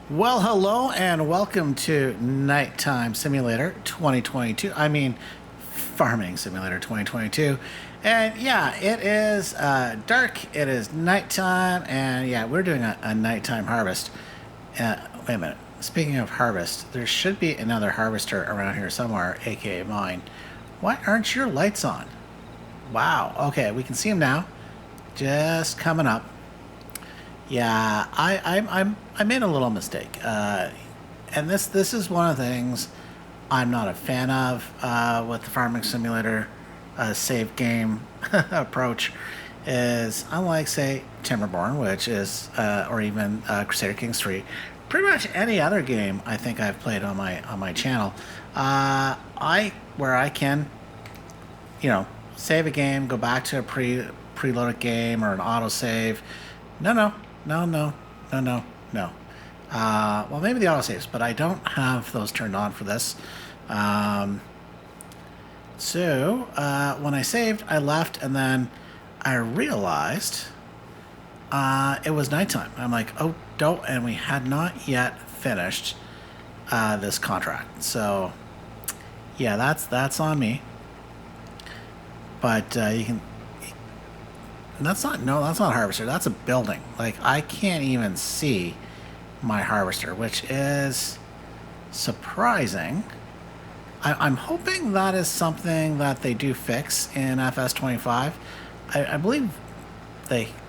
Well, hello and welcome to Nighttime Simulator 2022. I mean, Farming Simulator 2022. And yeah, it is dark, it is nighttime, and yeah, we're doing a nighttime harvest. Wait a minute. Speaking of harvest, there should be another harvester around here somewhere, aka mine. Why aren't your lights on? Wow, okay, we can see them now. Just coming up. Yeah, I made a little mistake, and this is one of the things I'm not a fan of with the farming simulator save game approach. Is unlike say Timberborn, which is or even Crusader Kings 3, pretty much any other game I think I've played on my channel. I where I can, save a game, go back to a preloaded game or an autosave. No. Well, maybe the autosaves, but I don't have those turned on for this. So when I saved, I left, and then I realized it was nighttime. I'm like, oh, don't, and we had not yet finished this contract. So yeah, that's on me. But you can. That's not a harvester. That's a building. Like I can't even see my harvester, which is surprising. I'm hoping that is something that they do fix in FS25. I believe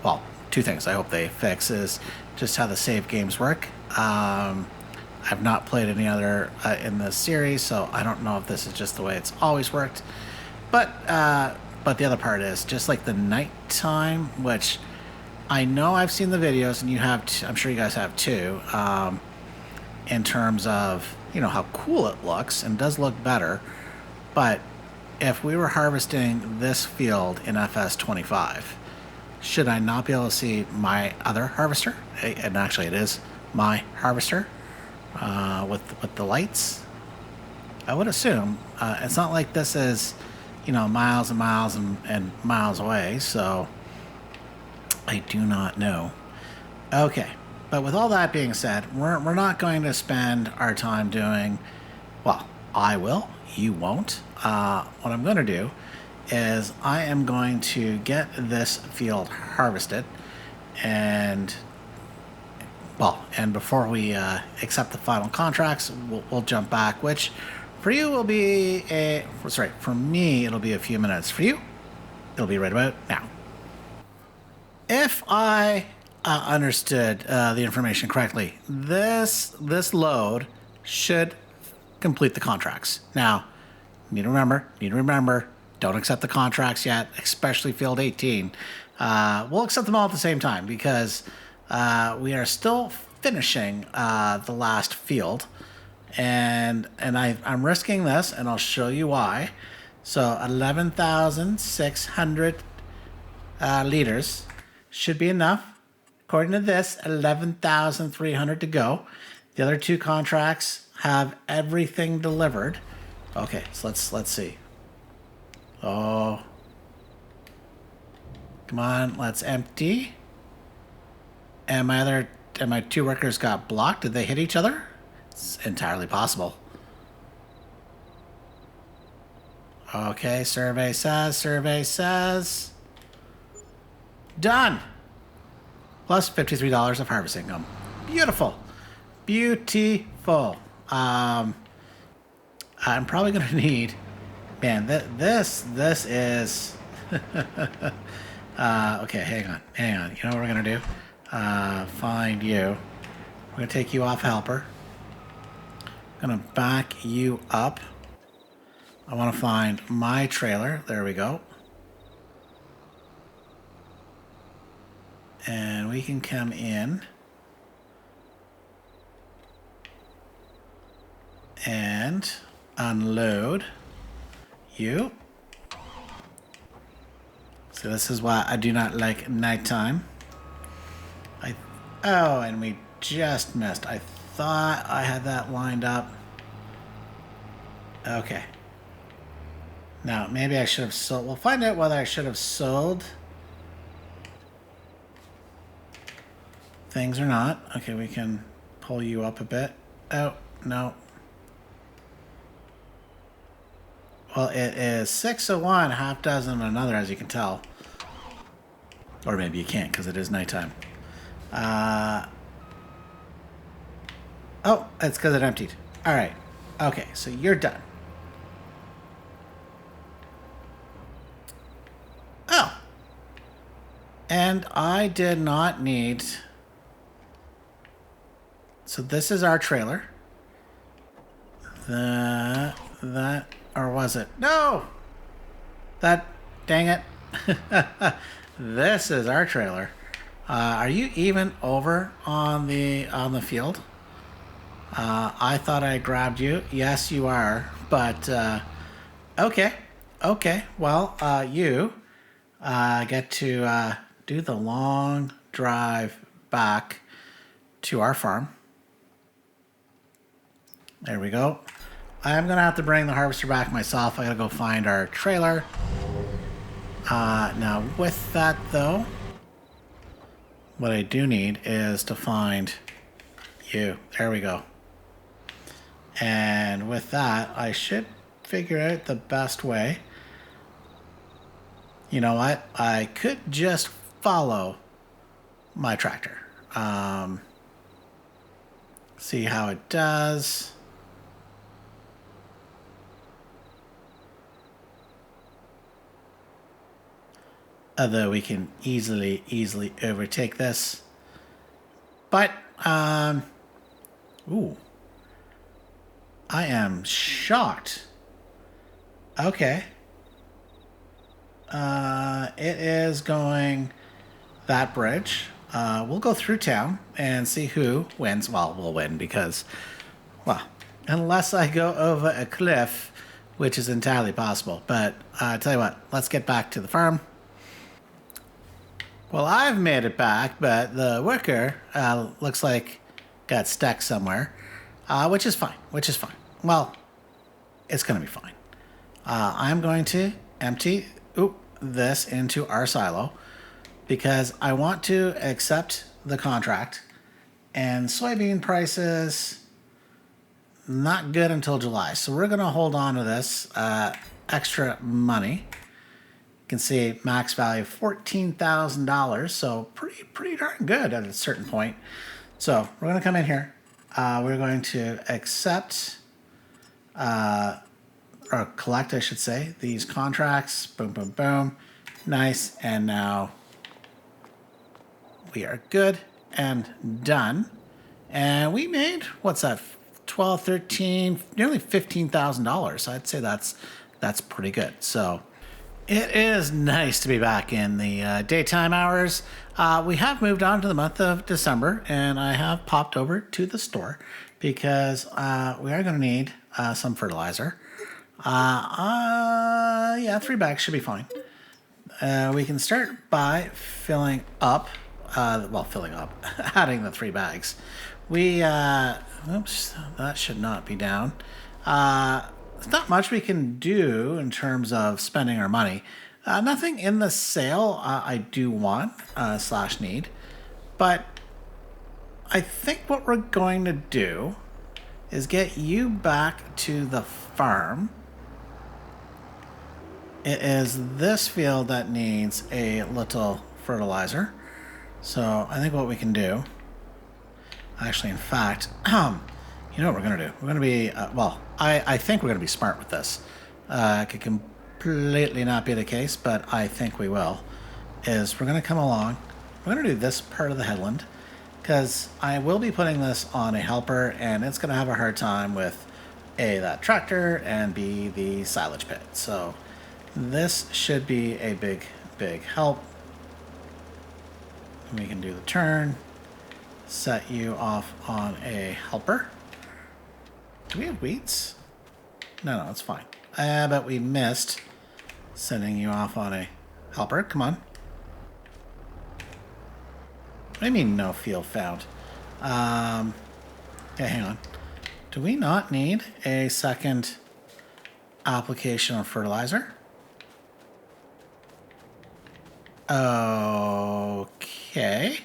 well, two things I hope they fix is just how the save games work. I've not played any other in this series, so I don't know if this is just the way it's always worked. But the other part is just like the nighttime, which I know I've seen the videos, and you have. I'm sure you guys have too. In terms of how cool it looks, and does look better. But if we were harvesting this field in FS25, should I not be able to see my other harvester? And actually, it is my harvester with the lights. I would assume it's not like this is miles and miles and miles away, so I do not know. Okay, but with all that being said, we're not going to spend our time doing, well, I will, you won't. What I'm going to do is I am going to get this field harvested, and before we accept the final contracts, we'll jump back, which for you will be for me, it'll be a few minutes. For you, it'll be right about now. If I understood the information correctly, this load should complete the contracts. Now, need to remember, don't accept the contracts yet, especially Field 18. We'll accept them all at the same time because we are still finishing the last field. And I'm risking this, and I'll show you why. So 11,600 liters should be enough. According to this, 11,300 to go. The other two contracts have everything delivered. Okay, so let's see. Oh, come on, let's empty. And my two workers got blocked. Did they hit each other? It's entirely possible. Okay, survey says. Done! Plus $53 of harvest income. Beautiful. I'm probably going to need... Man, this is... okay, hang on. You know what we're going to do? Find you. We're going to take you off helper. Gonna back you up. I want to find my trailer. There we go. And we can come in and unload you. So this is why I do not like nighttime. And we just missed. I thought I had that lined up. Okay. Now, maybe I should have sold. We'll find out whether I should have sold things or not. Okay, we can pull you up a bit. Oh, no. Well, it is 6 of one, half dozen of another, as you can tell. Or maybe you can't, because it is nighttime. Oh, it's because it emptied. All right. Okay, so you're done. Oh. And I did not need... So this is our trailer. That, or was it? No! That, dang it. This is our trailer. Are you even over on the field? I thought I grabbed you. Yes, you are. But okay, okay. Well, you get to do the long drive back to our farm. There we go. I'm gonna have to bring the harvester back myself. I gotta go find our trailer. Now with that though, what I do need is to find you. There we go. And with that, I should figure out the best way. You know what? I could just follow my tractor. See how it does. Although we can easily overtake this. But, ooh. I am shocked. Okay. It is going that bridge. We'll go through town and see who wins. Well, we'll win because, well, unless I go over a cliff, which is entirely possible. But I tell you what, let's get back to the farm. Well, I've made it back, but the worker looks like got stuck somewhere, which is fine. Well, it's going to be fine. I'm going to empty this into our silo because I want to accept the contract, and soybean prices not good until July. So we're going to hold on to this extra money. You can see max value $14,000, so pretty darn good at a certain point. So we're going to come in here. We're going to accept, or collect, I should say, these contracts. Boom, boom, boom. Nice. And now we are good and done. And we made, what's that, 12, 13, nearly $15,000. I'd say that's pretty good. So it is nice to be back in the daytime hours. We have moved on to the month of December, and I have popped over to the store because we are going to need some fertilizer. Yeah, 3 bags should be fine. We can start by filling up, adding the 3 bags. We, oops, that should not be down. There's not much we can do in terms of spending our money. Nothing in the sale I do want / need, but I think what we're going to do is get you back to the farm. It is this field that needs a little fertilizer. So I think what we can do, actually, in fact, you know what we're going to do? We're going to be, I think we're going to be smart with this. It could completely not be the case, but I think we will. Is we're going to come along. We're going to do this part of the headland because I will be putting this on a helper, and it's going to have a hard time with A, that tractor, and B, the silage pit. So this should be a big help. We can do the turn, set you off on a helper. Do we have weeds? No, it's fine. But we missed sending you off on a helper. Come on. What do you mean no field found? Yeah, hang on. Do we not need a second application of fertilizer? Okay.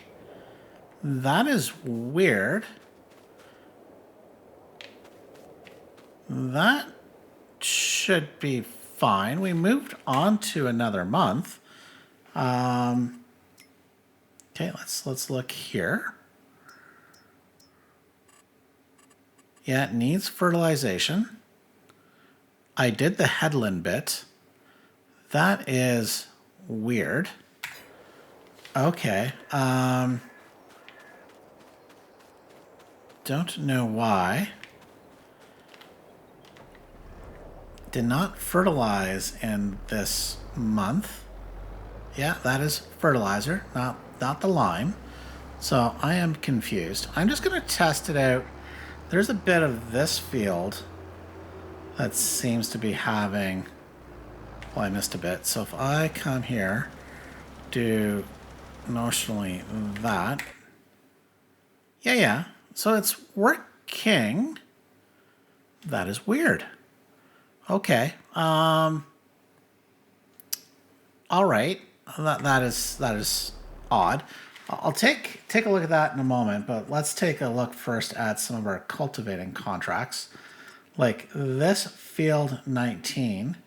That is weird. that should be fine. We moved on to another month. Okay, let's look here. Yeah, it needs fertilization. I did the headland bit. That is weird. Okay. Don't know why. Did not fertilize in this month. Yeah, that is fertilizer, not the lime. So I am confused. I'm just going to test it out. There's a bit of this field that seems to be having... Well, I missed a bit. So if I come here, do notionally that. Yeah. So it's working. That is weird. Okay. All right. That is odd. I'll take a look at that in a moment, but let's take a look first at some of our cultivating contracts. Like this field 19,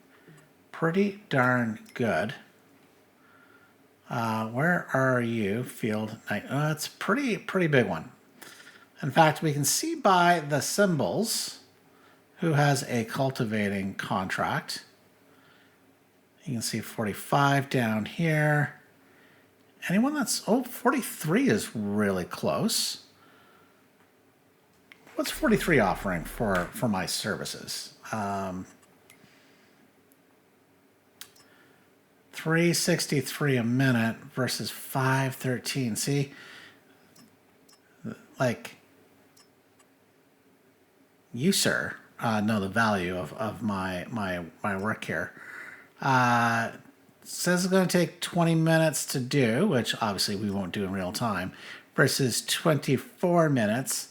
pretty darn good. Where are you, field 9? It's pretty big one. In fact, we can see by the symbols who has a cultivating contract. You can see 45 down here. Anyone that's... Oh, 43 is really close. What's 43 offering for my services? 363 a minute versus 513. See? Like, you, sir, know the value of my work here. Says it's going to take 20 minutes to do, which obviously we won't do in real time, versus 24 minutes.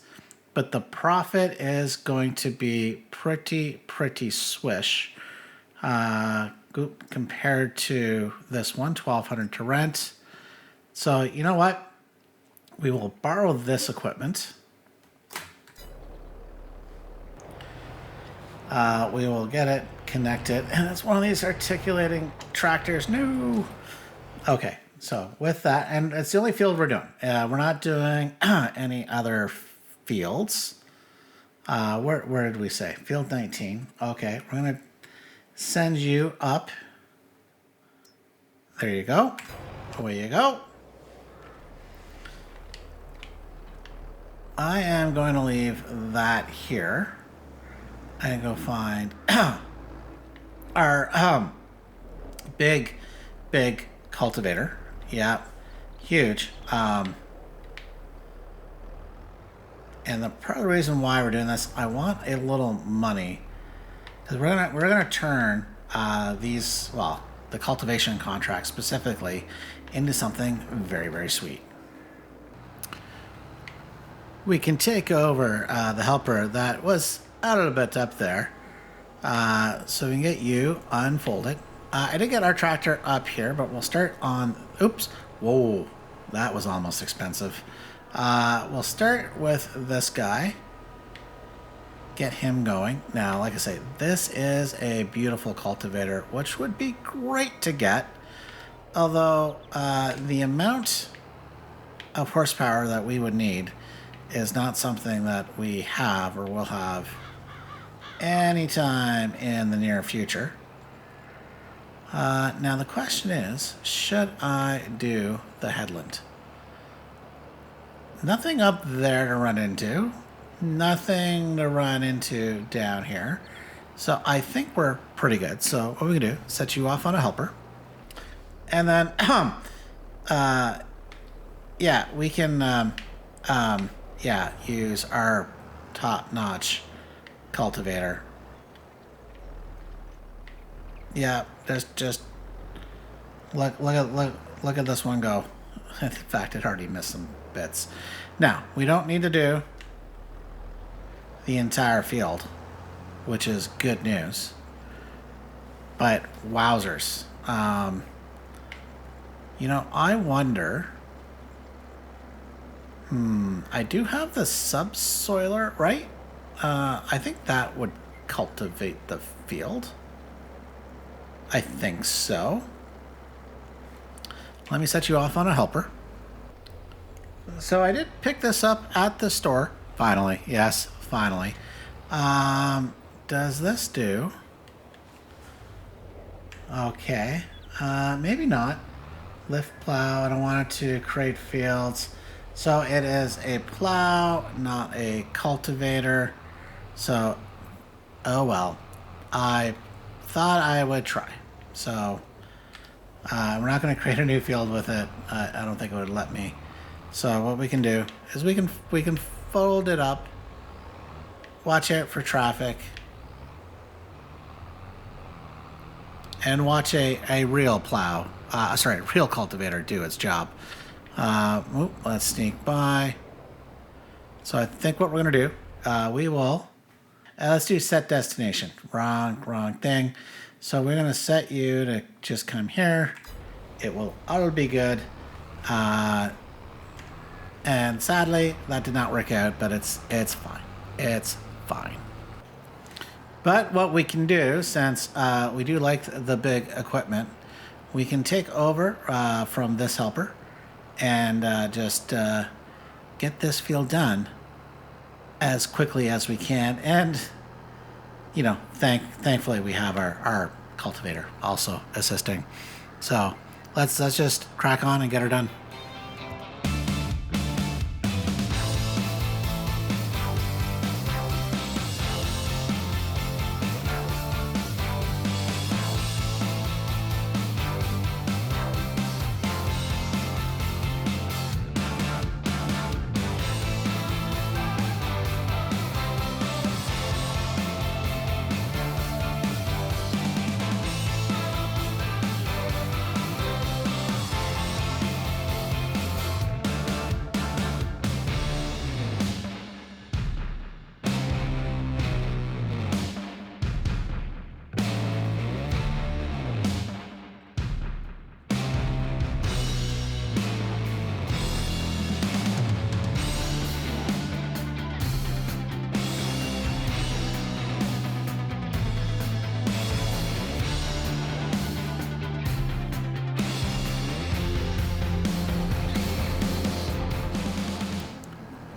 But the profit is going to be pretty swish compared to this one, 1,200 to rent. So you know what? We will borrow this equipment. We will get it connected, and it's one of these articulating tractors. No. Okay, so with that, and it's the only field we're doing. We're not doing any other fields. Where did we say? Field 19. Okay, we're gonna send you up. There you go. Away you go. I am going to leave that here and go find our big cultivator. Yeah, huge. And the part of the reason why we're doing this, I want a little money because we're gonna turn these, well, the cultivation contract specifically, into something very sweet. We can take over the helper that was a little bit up there. So we can get you unfolded. I did get our tractor up here, but we'll start on... Oops. Whoa. That was almost expensive. We'll start with this guy. Get him going. Now, like I say, this is a beautiful cultivator, which would be great to get. Although, the amount of horsepower that we would need is not something that we have or will have anytime in the near future. Now the question is, should I do the headland? Nothing up there to run into. Nothing to run into down here. So I think we're pretty good. So what we can do, set you off on a helper. And then, yeah, we can, yeah, use our top-notch cultivator. Yeah, just look at this one go. In fact, it already missed some bits. Now, we don't need to do the entire field, which is good news. But wowzers. You know, I wonder... I do have the subsoiler, right? I think that would cultivate the field. I think so. Let me set you off on a helper. So I did pick this up at the store. Finally. Yes, finally. Does this do? Okay. Maybe not. Lift plow. I don't want it to create fields. So it is a plow, not a cultivator. So, oh well. I thought I would try. So, we're not going to create a new field with it. I don't think it would let me. So what we can do is we can fold it up. Watch out for traffic. And watch a real plow. Real cultivator do its job. Let's sneak by. So I think what we're going to do, we will... let's do set destination. Wrong thing. So we're going to set you to just come here. It will all be good. And sadly, that did not work out, but it's fine. It's fine. But what we can do, since we do like the big equipment, we can take over from this helper and just get this field done as quickly as we can. And, you know, thankfully we have our cultivator also assisting. So let's just crack on and get her done.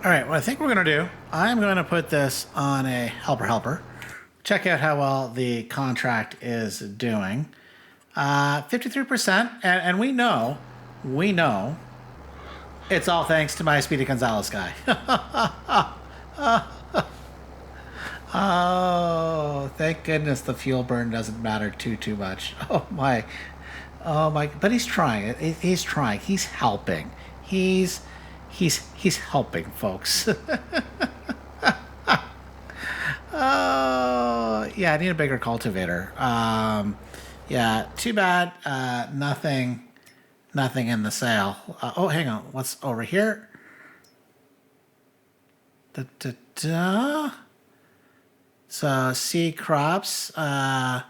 All right, what I think we're going to do, I'm going to put this on a helper. Check out how well the contract is doing. 53%, and we know it's all thanks to my Speedy Gonzalez guy. Oh, thank goodness the fuel burn doesn't matter too much. Oh my, but he's trying. He's trying. He's helping. He's helping, folks. Oh, yeah, I need a bigger cultivator. Yeah, too bad. Nothing in the sale. Oh, hang on. What's over here? So seed crops. So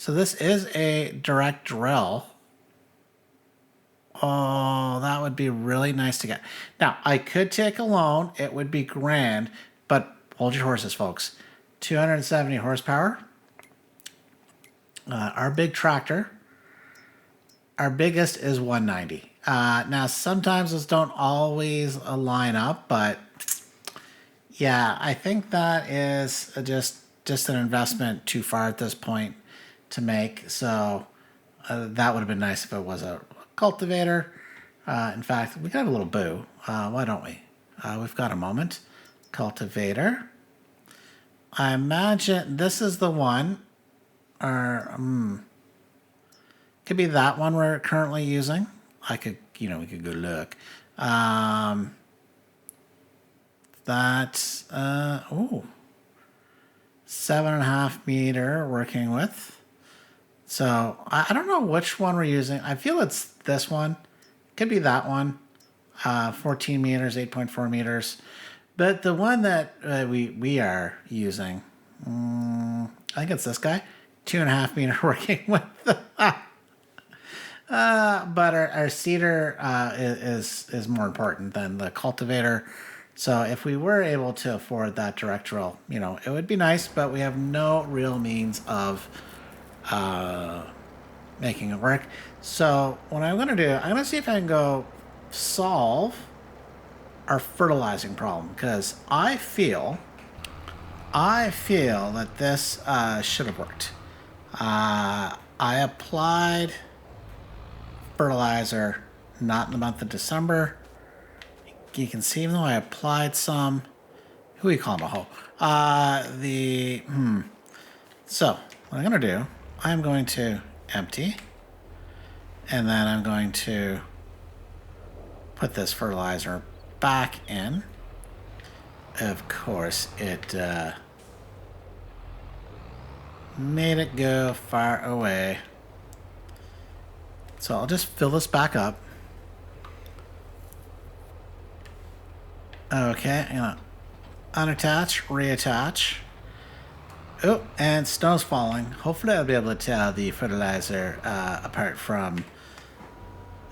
this is a direct drill. Oh, that would be really nice to get. Now, I could take a loan. It would be grand. But hold your horses, folks. 270 horsepower. Our big tractor. Our biggest is 190. Now, sometimes those don't always line up. But, yeah, I think that is just an investment too far at this point to make. So that would have been nice if it was a cultivator. In fact, we got a little boo. Why don't we? We've got a moment. Cultivator. I imagine this is the one, or could be that one we're currently using. We could go look. That's 7.5 meter working with. So I don't know which one we're using. I feel it's this one. Could be that one. 14 meters, 8.4 meters. But the one that we are using, I think it's this guy. 2.5 meter working with. But our seeder is more important than the cultivator. So if we were able to afford that direct drill, you know, it would be nice, but we have no real means of making it work. So what I'm going to do, I'm going to see if I can go solve our fertilizing problem, because I feel that this should have worked. I applied fertilizer not in the month of December. You can see, even though I applied some, who are you calling a hoe? So what I'm going to do, I'm going to empty, and then I'm going to put this fertilizer back in. Of course, it made it go far away. So I'll just fill this back up. Okay, I'm gonna unattach, reattach. Oh, and snow's falling. Hopefully I'll be able to tell the fertilizer apart from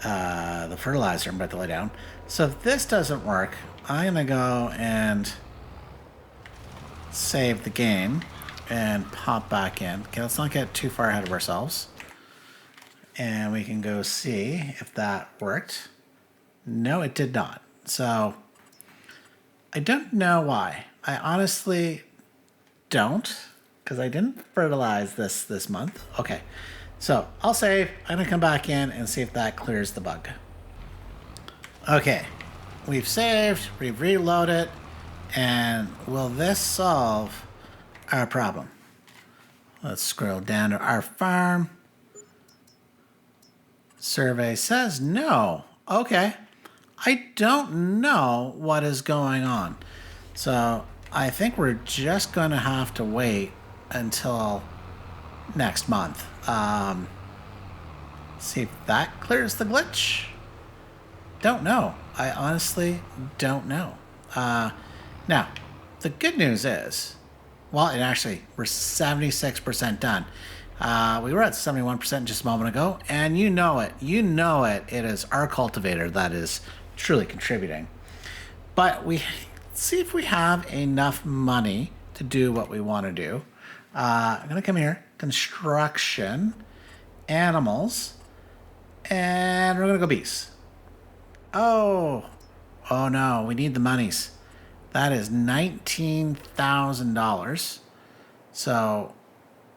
the fertilizer I'm about to lay down. So if this doesn't work, I'm gonna go and save the game and pop back in. Okay, let's not get too far ahead of ourselves. And we can go see if that worked. No, it did not. So I don't know why. I honestly don't, because I didn't fertilize this month. Okay, so I'll save. I'm gonna come back in and see if that clears the bug. Okay, we've saved, we've reloaded, and will this solve our problem? Let's scroll down to our farm. Survey says no. Okay. I don't know what is going on. So I think we're just going to have to wait until next month. See if that clears the glitch. Don't know. I honestly don't know. Now, the good news is, well, and actually, we're 76% done. We were at 71% just a moment ago, and you know it. You know it. It is our cultivator that is truly contributing. But we see if we have enough money to do what we want to do. I'm going to come here, construction, animals, and we're going to go bees. Oh no, we need the monies. That is $19,000. So,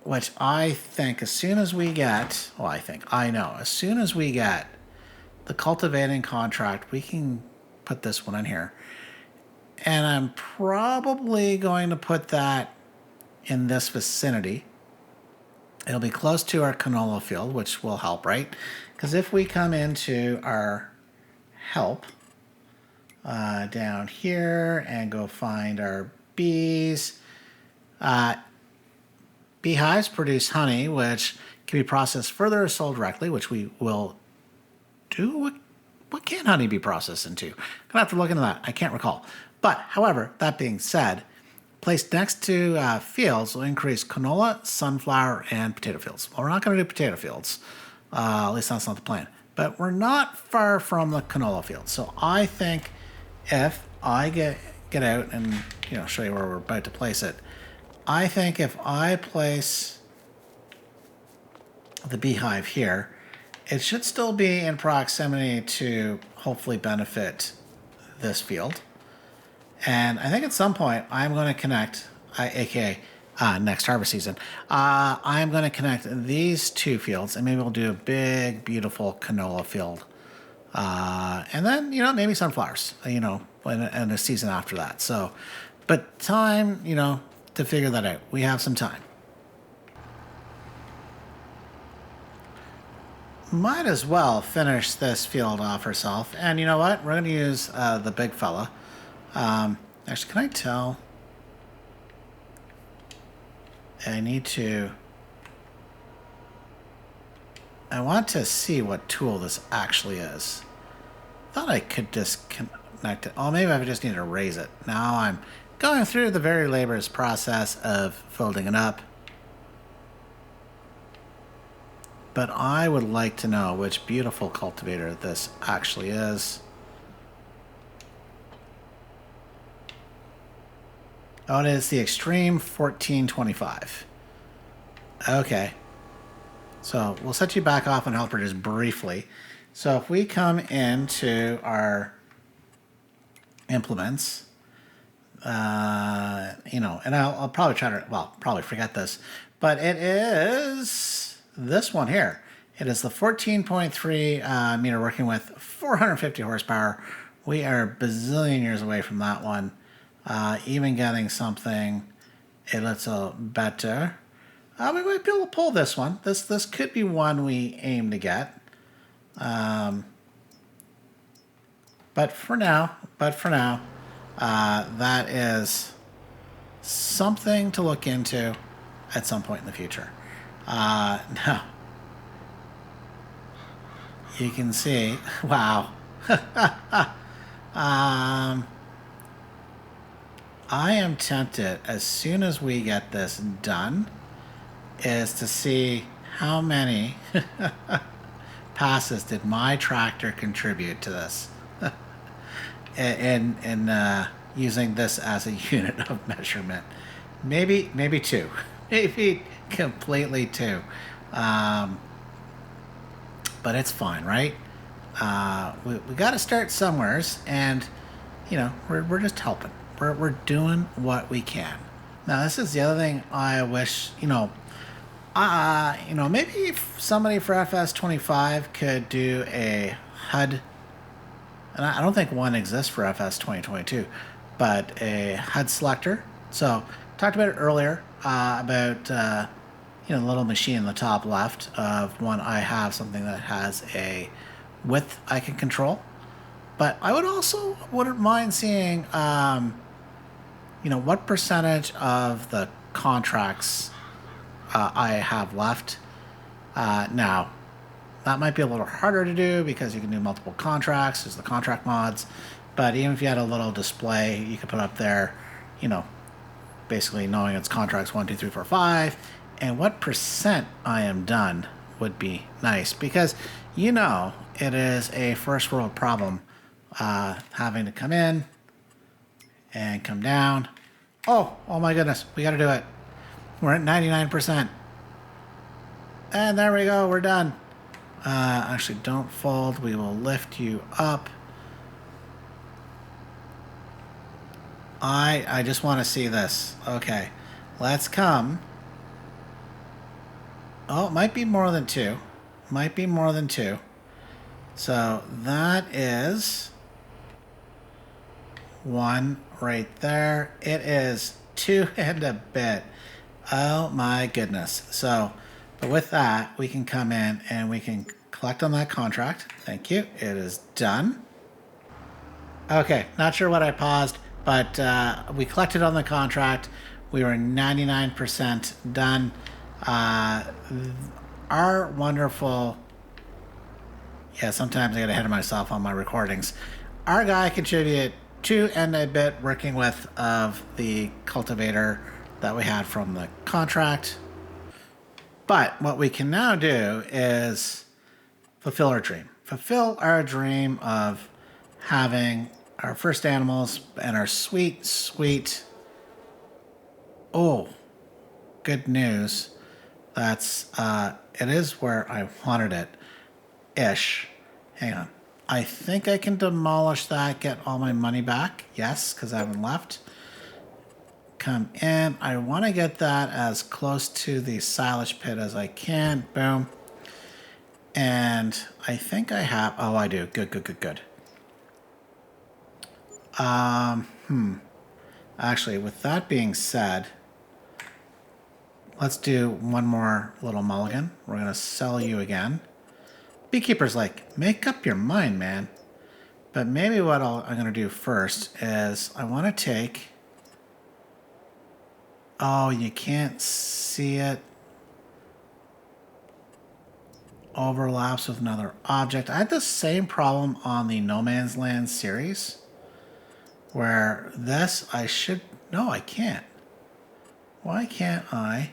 which I think as soon as we get, well, I know, as soon as we get the cultivating contract, we can put this one in here. And I'm probably going to put that in this vicinity. It'll be close to our canola field, which will help, right? Because if we come into our help down here and go find our bees, Bee hives produce honey, which can be processed further or sold directly, which we will do. What can honey be processed into? I'm going to have to look into that. I can't recall. But, however, that being said, placed next to fields will increase canola, sunflower, and potato fields. Well, we're not going to do potato fields. At least that's not the plan. But we're not far from the canola fields. So I think if I get out and show you where we're about to place it, I think if I place the beehive here, it should still be in proximity to hopefully benefit this field. And I think at some point I'm going to connect, aka next harvest season, I'm going to connect these two fields, and maybe we'll do a big, beautiful canola field. And then, maybe sunflowers, in a season after that. So, but time, to figure that out. We have some time. Might as well finish this field off ourselves. And you know what? We're going to use the big fella. Actually, can I tell? I want to see what tool this actually is. Thought I could disconnect it. Oh, maybe I just need to raise it. Now I'm going through the very laborious process of folding it up. But I would like to know which beautiful cultivator this actually is. Oh, it is the Extreme 1425. Okay. So we'll set you back off on helper just briefly. So if we come into our implements, you know, and I'll probably try to, well, probably forget this, but it is this one here. It is the 14.3 meter working with 450 horsepower. We are a bazillion years away from that one. Even getting something a little better. We might be able to pull this one. This could be one we aim to get. But for now, that is something to look into at some point in the future. Now, you can see, wow. I am tempted, as soon as we get this done, is to see how many passes did my tractor contribute to this in using this as a unit of measurement. Maybe two. Maybe completely two. But it's fine, right? We got to start somewheres, and you know, we're just helping. We're doing what we can. Now, this is the other thing I wish, you know, maybe if somebody for FS25 could do a HUD, and I don't think one exists for FS 2022, but a HUD selector. So, talked about it earlier, about, you know, the little machine in the top left of one I have, something that has a width I can control. But I wouldn't mind seeing, you know, what percentage of the contracts I have left. Now, that might be a little harder to do because you can do multiple contracts. There's the contract mods. But even if you had a little display you could put up there, you know, basically knowing it's contracts 1, 2, 3, 4, 5, and what percent I am done would be nice, because you know it is a first world problem having to come in and come down. Oh my goodness, we got to do it. We're at 99%. And there we go, we're done. Actually, don't fold. We will lift you up. I just want to see this. Okay, let's come. Oh, it might be more than two. Might be more than two. So that is one right there. It is 2 and a bit. Oh my goodness. So, but with that, we can come in and we can collect on that contract. Thank you. It is done. Okay, not sure what I paused, but we collected on the contract. We were 99% done. Our wonderful, yeah, sometimes I get ahead of myself on my recordings. Our guy contributed 2 and a bit working with of the cultivator that we had from the contract. But what we can now do is fulfill our dream. Fulfill our dream of having our first animals and our sweet, sweet, oh, good news. That's, it is where I wanted it, ish. Hang on. I think I can demolish that, get all my money back. Yes, because I haven't left. Come in. I want to get that as close to the silage pit as I can. Boom. And I think I have, oh, I do. Good, good, good, good. Actually, with that being said, let's do one more little mulligan. We're going to sell you again. Beekeeper's like, make up your mind, man. But maybe what I'm going to do first is I want to take... Oh, you can't see it. Overlaps with another object. I had the same problem on the No Man's Land series. Where this, I should... No, I can't. Why can't I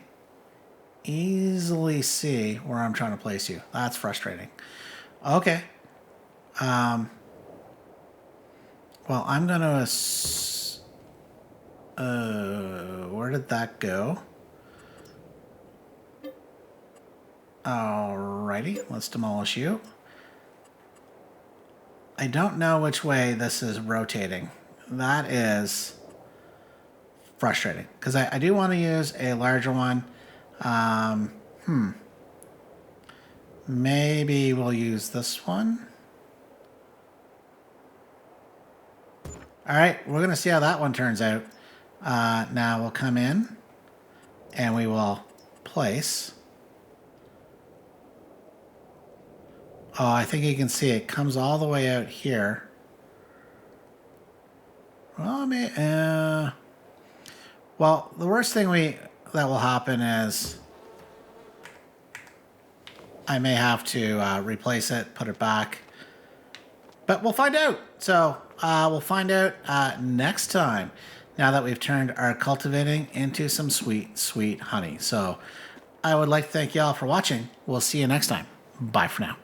easily see where I'm trying to place you? That's frustrating. Okay. Well, I'm going to... did that go? Alrighty, let's demolish you. I don't know which way this is rotating. That is frustrating because I do want to use a larger one. Maybe we'll use this one. All right, we're going to see how that one turns out. Now we'll come in and we will place. Oh, I think you can see it comes all the way out here. Well, well, the worst thing that will happen is I may have to replace it, put it back. But we'll find out. So we'll find out next time, now that we've turned our cultivating into some sweet, sweet honey. So I would like to thank you all for watching. We'll see you next time. Bye for now.